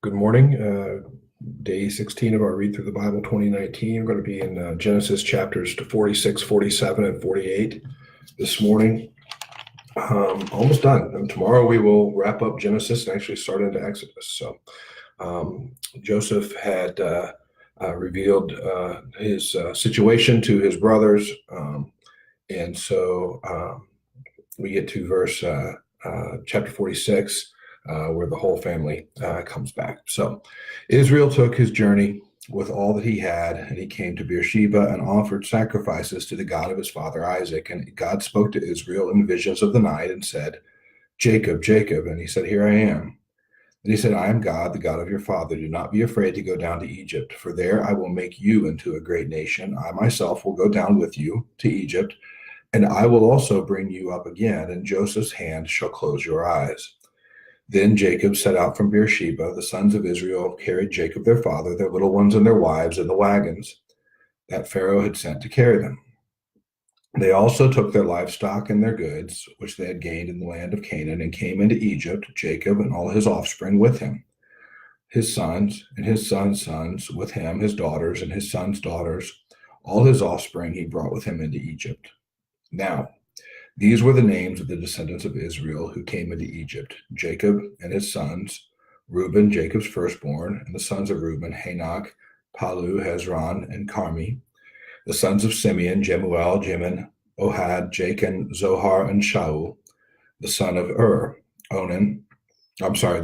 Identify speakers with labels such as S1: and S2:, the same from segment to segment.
S1: Good morning. Day 16 of our Read Through the Bible 2019. We're going to be in Genesis chapters 46, 47, and 48 this morning. Almost done. And tomorrow we will wrap up Genesis and actually start into Exodus. So Joseph had revealed his situation to his brothers. And so we get to verse chapter 46. Where the whole family comes back. So Israel took his journey with all that he had, and he came to Beersheba and offered sacrifices to the God of his father Isaac. And God spoke to Israel in visions of the night and said, "Jacob, Jacob." And he said, "Here I am." And he said, "I am God, the God of your father. Do not be afraid to go down to Egypt, for there I will make you into a great nation. I myself will go down with you to Egypt, and I will also bring you up again, and Joseph's hand shall close your eyes." Then Jacob set out from Beersheba. The sons of Israel carried Jacob their father, their little ones and their wives in the wagons that Pharaoh had sent to carry them. They also took their livestock and their goods, which they had gained in the land of Canaan, and came into Egypt, Jacob and all his offspring with him, his sons and his sons' sons with him, his daughters and his sons' daughters. All his offspring he brought with him into Egypt. Now, these were the names of the descendants of Israel who came into Egypt: Jacob and his sons, Reuben, Jacob's firstborn, and the sons of Reuben, Hanok, Palu, Hezron, and Carmi. The sons of Simeon, Jemuel, Jimin, Ohad, Jachin, Zohar, and Shaul. The son of the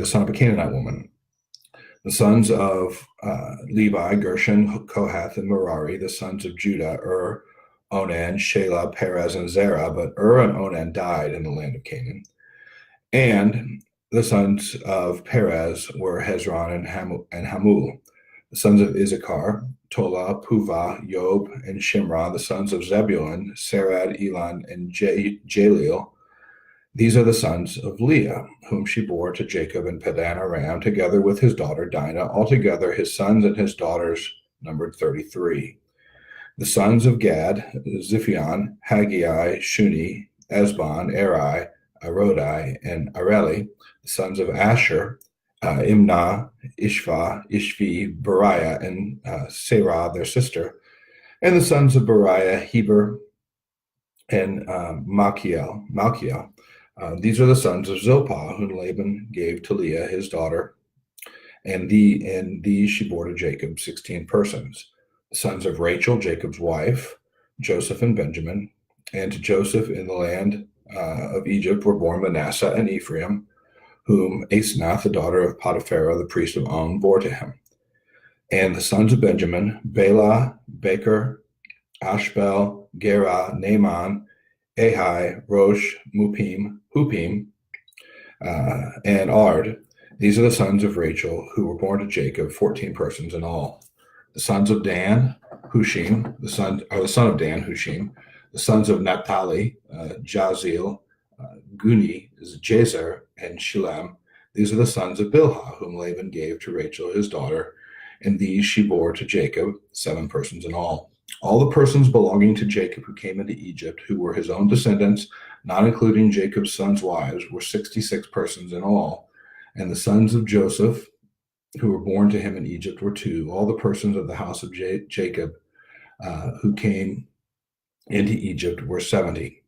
S1: son of a Canaanite woman. The sons of Levi, Gershon, Kohath, and Merari. The sons of Judah, Onan, Shelah, Perez, and Zerah, but and Onan died in the land of Canaan. And the sons of Perez were Hezron and Hamul. The sons of Issachar, Tola, Puvah, Yob, and Shimron. The sons of Zebulun, Sarad, Elon, and Jaleel. These are the sons of Leah, whom she bore to Jacob in Padan Aram, together with his daughter Dinah. Altogether his sons and his daughters numbered 33. The sons of Gad, Ziphion, Haggai, Shuni, Esbon, Eri, Arodi, and Areli. The sons of Asher, Imnah, Ishva, Ishvi, Beriah, and Sarah, their sister. And the sons of Beriah, Heber, and Malchiel. These are the sons of Zilpah, whom Laban gave to Leah, his daughter. And these she bore to Jacob, 16 persons. The sons of Rachel, Jacob's wife, Joseph and Benjamin. And to Joseph in the land of Egypt were born Manasseh and Ephraim, whom Asenath, the daughter of Potipharah, the priest of On, bore to him. And the sons of Benjamin, Bela, Becher, Ashbel, Gera, Naaman, Ahai, Rosh, Hupim, and Ard. These are the sons of Rachel, who were born to Jacob, 14 persons in all. The sons of Dan, Hushim, the son of Dan, Hushim. The sons of Naphtali, Jazil, Guni, Jazer, and Shilem. These are the sons of Bilhah, whom Laban gave to Rachel, his daughter, and these she bore to Jacob, 7 persons in all. All the persons belonging to Jacob who came into Egypt, who were his own descendants, not including Jacob's sons' wives, were 66 persons in all. And the sons of Joseph, who were born to him in Egypt, were 2. All the persons of the house of Jacob who came into Egypt were 70.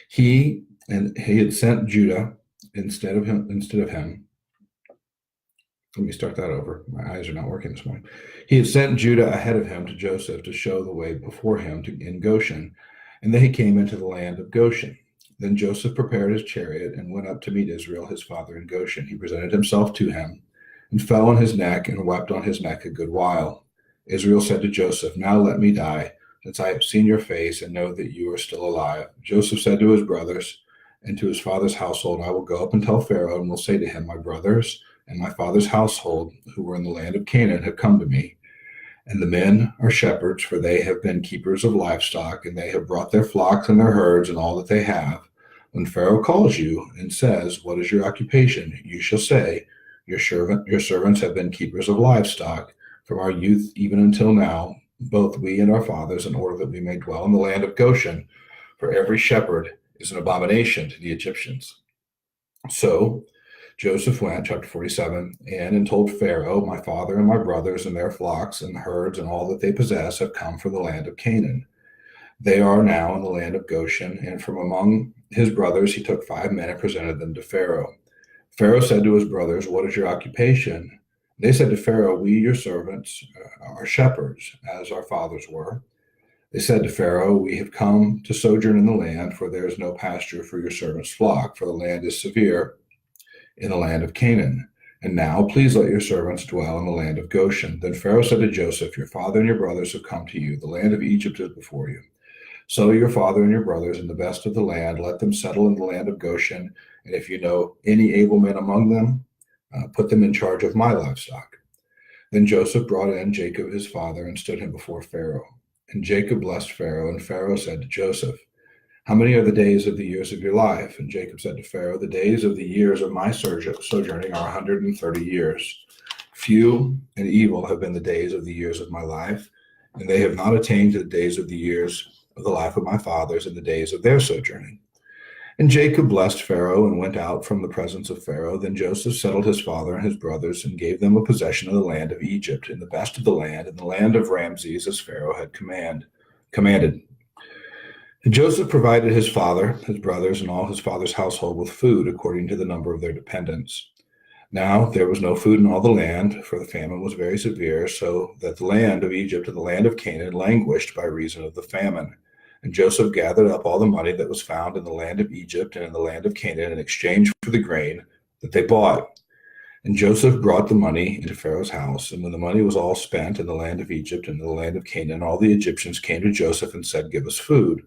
S1: He had sent Judah instead of him. Let me start that over. My eyes are not working this morning. He had sent Judah ahead of him to Joseph to show the way before him in Goshen, and then he came into the land of Goshen. Then Joseph prepared his chariot and went up to meet Israel, his father, in Goshen. He presented himself to him and fell on his neck and wept on his neck a good while. Israel said to Joseph, "Now let me die, since I have seen your face and know that you are still alive." Joseph said to his brothers and to his father's household, "I will go up and tell Pharaoh, and will say to him, my brothers and my father's household, who were in the land of Canaan, have come to me. And the men are shepherds, for they have been keepers of livestock, and they have brought their flocks and their herds and all that they have. When Pharaoh calls you and says, 'What is your occupation?' you shall say, 'Your servants have been keepers of livestock from our youth even until now, both we and our fathers, in order that we may dwell in the land of Goshen. For every shepherd is an abomination to the Egyptians.'" So Joseph went, chapter 47, and told Pharaoh, my father and my brothers and their flocks and herds and all that they possess have come from the land of Canaan. They are now in the land of Goshen, and from among his brothers he took 5 men and presented them to Pharaoh. Pharaoh said to his brothers, what is your occupation? They said to Pharaoh, we, your servants, are shepherds, as our fathers were. They said to Pharaoh, we have come to sojourn in the land, for there is no pasture for your servants' flock, for the land is severe in the land of Canaan. And now, please let your servants dwell in the land of Goshen. Then Pharaoh said to Joseph, your father and your brothers have come to you. The land of Egypt is before you. So your father and your brothers and the best of the land, let them settle in the land of Goshen. And if you know any able men among them, put them in charge of my livestock. Then Joseph brought in Jacob his father and stood him before Pharaoh. And Jacob blessed Pharaoh, and Pharaoh said to Joseph, how many are the days of the years of your life? And Jacob said to Pharaoh, the days of the years of my sojourning are 130 years. Few and evil have been the days of the years of my life, and they have not attained to the days of the years of the life of my fathers in the days of their sojourning. And Jacob blessed Pharaoh and went out from the presence of Pharaoh. Then Joseph settled his father and his brothers and gave them a possession of the land of Egypt, in the best of the land, in the land of Ramses, as Pharaoh had commanded. And Joseph provided his father, his brothers, and all his father's household with food according to the number of their dependents. Now there was no food in all the land, for the famine was very severe, so that the land of Egypt and the land of Canaan languished by reason of the famine. And Joseph gathered up all the money that was found in the land of Egypt and in the land of Canaan in exchange for the grain that they bought. And Joseph brought the money into Pharaoh's house. And when the money was all spent in the land of Egypt and in the land of Canaan, all the Egyptians came to Joseph and said, give us food.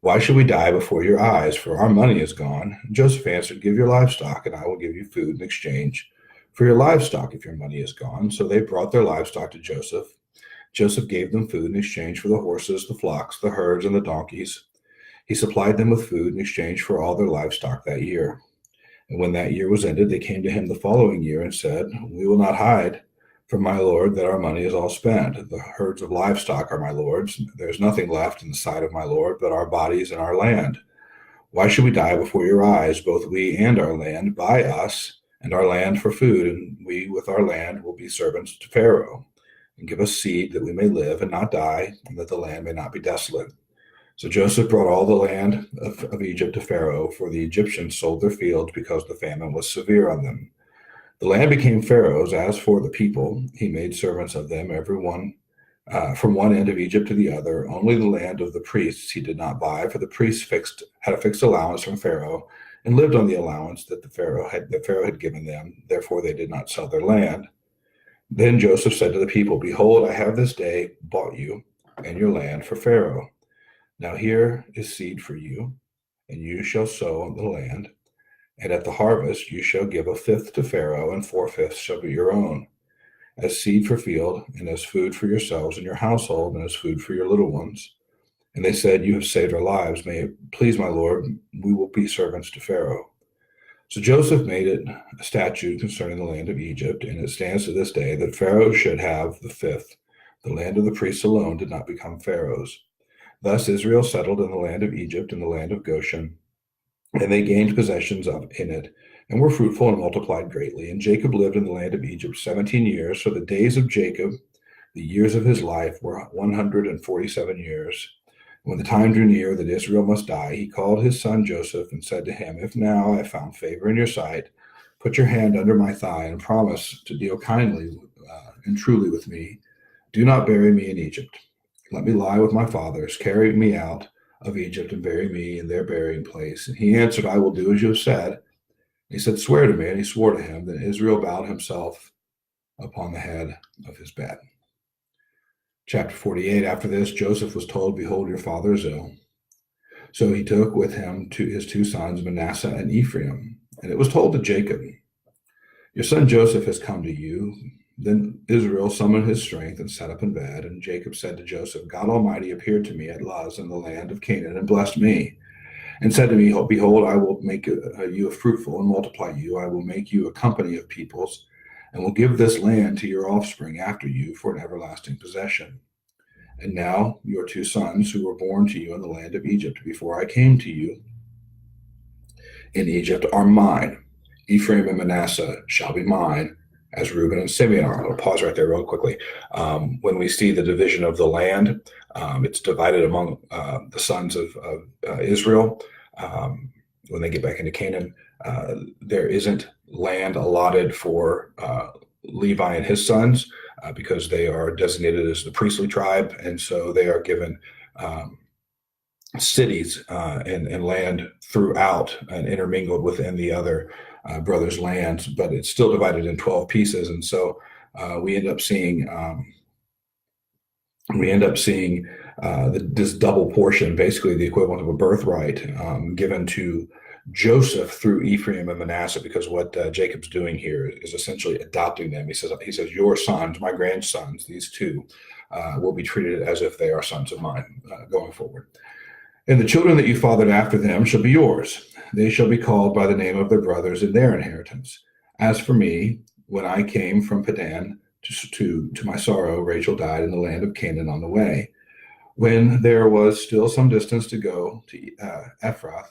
S1: Why should we die before your eyes? For our money is gone. And Joseph answered, give your livestock, and I will give you food in exchange for your livestock if your money is gone. So they brought their livestock to Joseph. Joseph gave them food in exchange for the horses, the flocks, the herds, and the donkeys. He supplied them with food in exchange for all their livestock that year. And when that year was ended, they came to him the following year and said, we will not hide from my lord that our money is all spent. The herds of livestock are my lord's. There is nothing left in the sight of my lord but our bodies and our land. Why should we die before your eyes, both we and our land? Buy us and our land for food, and we with our land will be servants to Pharaoh. And give us seed that we may live and not die, and that the land may not be desolate. So Joseph brought all the land of Egypt to Pharaoh, for the Egyptians sold their fields because the famine was severe on them. The land became Pharaoh's. As for the people, he made servants of them, everyone from one end of Egypt to the other. Only the land of the priests he did not buy, for the priests had a fixed allowance from Pharaoh and lived on the allowance that Pharaoh had given them. Therefore they did not sell their land. Then Joseph said to the people, behold, I have this day bought you and your land for Pharaoh. Now here is seed for you, and you shall sow on the land. And at the harvest you shall give 1/5 to Pharaoh, and 4/5 shall be your own, as seed for field, and as food for yourselves and your household, and as food for your little ones. And they said, you have saved our lives. May it please my Lord, we will be servants to Pharaoh. So Joseph made it a statute concerning the land of Egypt, and it stands to this day that Pharaoh should have the 5th. The land of the priests alone did not become Pharaoh's. Thus Israel settled in the land of Egypt and the land of Goshen, and they gained possessions in it, and were fruitful and multiplied greatly. And Jacob lived in the land of Egypt 17 years. So the days of Jacob, the years of his life, were 147 years. When the time drew near that Israel must die, he called his son Joseph and said to him, if now I have found favor in your sight, put your hand under my thigh and promise to deal kindly and truly with me. Do not bury me in Egypt. Let me lie with my fathers. Carry me out of Egypt and bury me in their burying place. And he answered, I will do as you have said. He said, swear to me. And he swore to him. Then Israel bowed himself upon the head of his bed. Chapter 48. After this, Joseph was told, behold, your father is ill. So he took with him his 2 sons, Manasseh and Ephraim. And it was told to Jacob, your son Joseph has come to you. Then Israel summoned his strength and sat up in bed. And Jacob said to Joseph, God Almighty appeared to me at Luz in the land of Canaan and blessed me, and said to me, behold, I will make you fruitful and multiply you. I will make you a company of peoples, and will give this land to your offspring after you for an everlasting possession. And now your 2 sons who were born to you in the land of Egypt before I came to you in Egypt are mine. Ephraim and Manasseh shall be mine, as Reuben and Simeon are. I'll pause right there real quickly. When we see the division of the land, it's divided among the sons of Israel. When they get back into Canaan, there isn't land allotted for Levi and his sons because they are designated as the priestly tribe, and so they are given cities and land throughout and intermingled within the other brothers' lands, but it's still divided in 12 pieces, and so we end up seeing this double portion, basically the equivalent of a birthright, given to Joseph through Ephraim and Manasseh, because what Jacob's doing here is essentially adopting them. He says, your sons, my grandsons, these two, will be treated as if they are sons of mine going forward. And the children that you fathered after them shall be yours. They shall be called by the name of their brothers in their inheritance. As for me, when I came from Padan, to my sorrow, Rachel died in the land of Canaan on the way. When there was still some distance to go to Ephrath,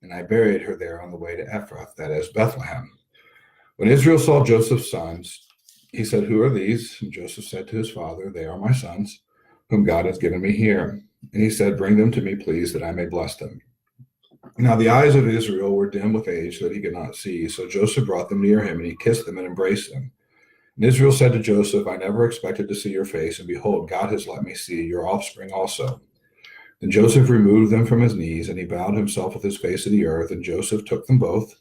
S1: and I buried her there on the way to Ephrath, that is Bethlehem. When Israel saw Joseph's sons, he said, who are these? And Joseph said to his father, they are my sons, whom God has given me here. And he said, bring them to me, please, that I may bless them. Now the eyes of Israel were dim with age, so that he could not see. So Joseph brought them near him, and he kissed them and embraced them. And Israel said to Joseph, I never expected to see your face, and behold, God has let me see your offspring also. Then Joseph removed them from his knees, and he bowed himself with his face to the earth, and Joseph took them both,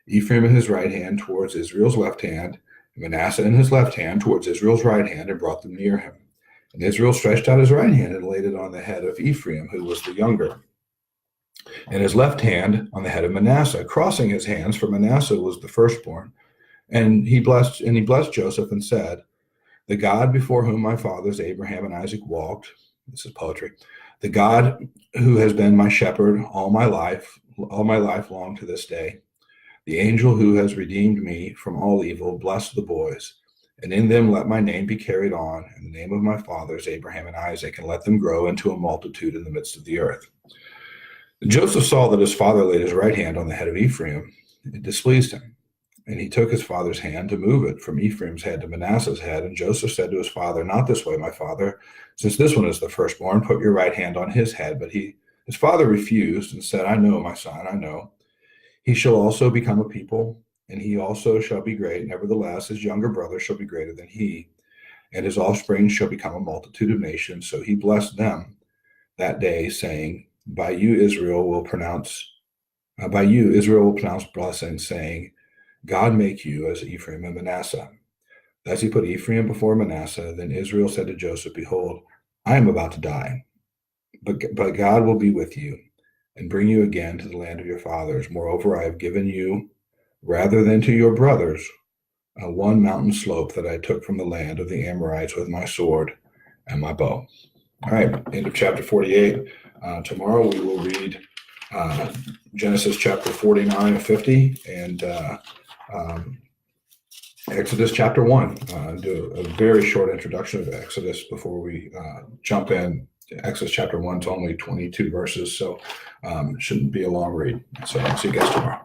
S1: Ephraim in his right hand towards Israel's left hand, and Manasseh in his left hand towards Israel's right hand, and brought them near him. And Israel stretched out his right hand and laid it on the head of Ephraim, who was the younger, and his left hand on the head of Manasseh, crossing his hands, for Manasseh was the firstborn. And he blessed Joseph and said, the God before whom my fathers Abraham and Isaac walked, this is poetry, the God who has been my shepherd all my life long to this day, the angel who has redeemed me from all evil, bless the boys, and in them let my name be carried on, in the name of my fathers Abraham and Isaac, and let them grow into a multitude in the midst of the earth. And Joseph saw that his father laid his right hand on the head of Ephraim. It displeased him. And he took his father's hand to move it from Ephraim's head to Manasseh's head. And Joseph said to his father, not this way, my father. Since this one is the firstborn, put your right hand on his head. But his father refused and said, I know, my son, I know. He shall also become a people, and he also shall be great. Nevertheless, his younger brother shall be greater than he, and his offspring shall become a multitude of nations. So he blessed them that day, saying, by you Israel will pronounce blessing, saying, God make you as Ephraim and Manasseh. Thus he put Ephraim before Manasseh. Then Israel said to Joseph, behold, I am about to die, but God will be with you and bring you again to the land of your fathers. Moreover, I have given you, rather than to your brothers, one mountain slope that I took from the land of the Amorites with my sword and my bow. All right, end of chapter 48. Tomorrow we will read Genesis chapter 49 and 50 and Exodus chapter 1. Do a very short introduction of Exodus before we jump in. Exodus chapter 1 is only 22 verses, so shouldn't be a long read. So I'll see you guys tomorrow.